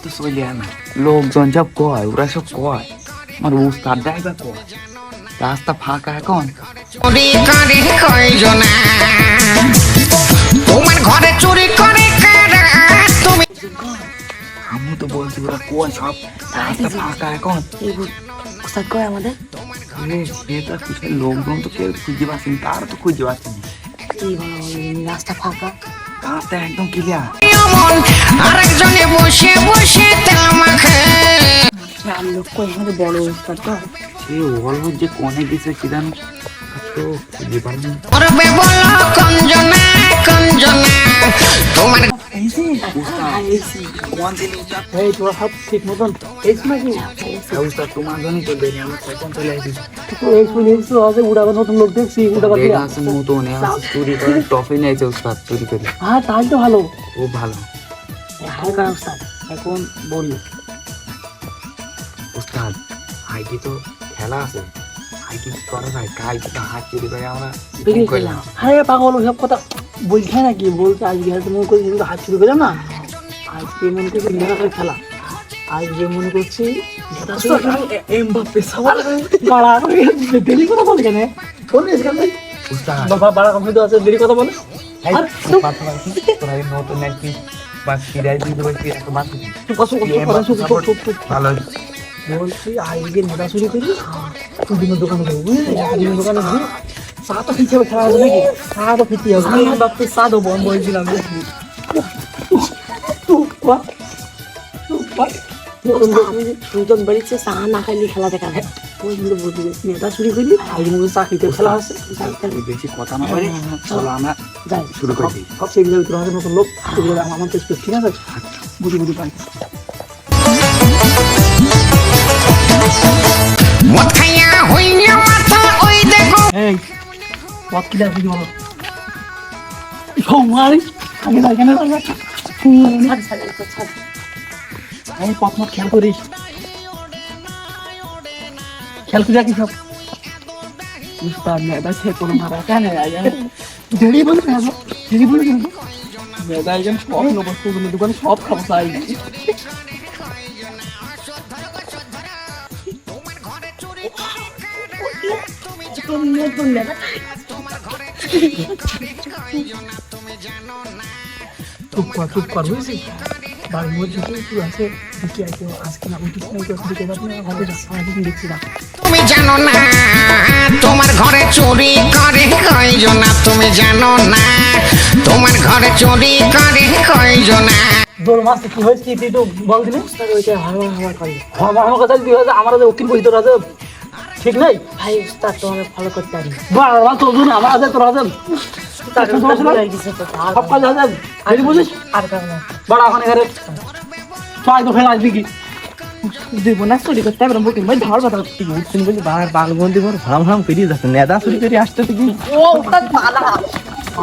তো চলে না, লোকজন সব কয়, ওরা সব কয় আমার উস্তাদ ড্রাইভার কয় রাস্তা ফাঁকা এখন। চুরি করে কয়জনা তোমার ঘরে চুরি করে কারা তুমি? আমি তো বলছি ওরা কয় সব রাস্তা ফাঁকা এখন। উস্তাদ কয় আমাদের আরে সে তো কিসের লোকজন তো কেউ খুঁজে পাচ্ছি না, তার তো খুঁজে পাচ্ছি না। কি বলো রাস্তা ফাঁকা, রাস্তা একদম ক্লিয়ার। এমন আরেকজনে বসে বসে তেল মাখে আর লোক কয় আমাদের বড় উস্তাদ কয়। সে অল্প যে কোনে গেছে কি জানো তো খুঁজে পারবো না। করবে বলো কঞ্জনা কঞ্জনা তোমার কোন জিনিসটা এই তোরা সব ঠিক মতন এইস নাকি উস্তাদ তোমার জন্যই তো দেরি, আমরা কখন চলে আসিস এইস নিউজ আছে উড়াবে নতুন লোক দেখছি উড়াবে দেখা আছে মতন চুরি করে টফি নিয়েছে উস্তাদ চুরি করে। হ্যাঁ তাই তো ভালো। ও ভালো। হালকা উস্তাদ এখন বললো উস্তাদ হাইকি তো খেলা আছে, হাইকি করা যায়, কাল তো হাত চুরি করে আমরা বেরিয়ে করলাম। গেলাম। হ্যাঁ পাগল সব কথা বলছে নাকি, বলছে আজকে হয়তো মনে করছি কিন্তু হাত শুরু করলাম না, আজকে মনে করছি মেয়েরা খেলা, আজকে মনে করছি দেরি কথা বলে কেন উস্তাদ বাবা বাড়া কম্পিউটার আছে দেরি কথা বলে। তোরা এই নতুন একটি বা সিরাই দিয়ে দেবো কি একটা মাছ ভালো। বলছি আজকে নেতা চুরি করি দুদিনের দোকানে যাবো বুঝলি, দুদিনের দোকানে গিয়ে চা তো হিসেবে খেলা হবে নাকি, চা তো খেতে হবে। আমি বাপকে চা দেবো আমি বলছিলাম দুজন বেরিয়েছে চা না খাইলে খেলা দেখা যায় ওই বলছি নেতা চুরি করলি আজকে মধ্যে চা খেতে খেলা হচ্ছে। বেশি কথা না বলে চলো আমরা যাই শুরু করে দিই। সব সেগুলো ভিতরে আমাদের নতুন লোক সেগুলো আমার তো ঠিক আছে বুঝি বুঝি পাই। মদ খাইয়া হইলে মাথা ওই দেখো এই পথ কিলার বুঝি বলো সৌমারি আগে যাই কেন এই পথ মত খেয়াল করিস, খেয়াল করে রাখিস সব। উস্তাদ মেয়েটা সে কোনো মারা কেন দেরি বলে দেরি বলে মেয়েটা একজন সব নেবো দোকানে সব খাবো চাই। চুপ কর বুঝেছিস বাড়ির মধ্যে তুই আছে কি আছে আজকে না উঠিস না দিকে যাবি না ঘরে সারাদিন দেখছি না। তুমি জানো না তোমার ঘরে চুরি করে কয়জনা? তুমি জানো না তোমার ঘরে চুরি করে কয়জনা? দোল মাসে কি হয়েছে তুই তো বল দিলে আমার কথা তুই আমার উকিল বই তোর আছে ঠিক নাই ভাই উস্তাদ তোমাকে ফলো করতে পারি বাবা তোর জন্য আমার আছে তোর আছে সব কাজ আছে বুঝিস আর বড় এখন এখানে ছয় তো ফেলা আসবি কি দেবো না চুরি করতে পারবো বুকিং ভাই ধর কথা উঠছেন বলি বাঘ বন্দি করে ভাড়াম পেরিয়ে যাচ্ছে নেদা চুরি করে আসতে কি ও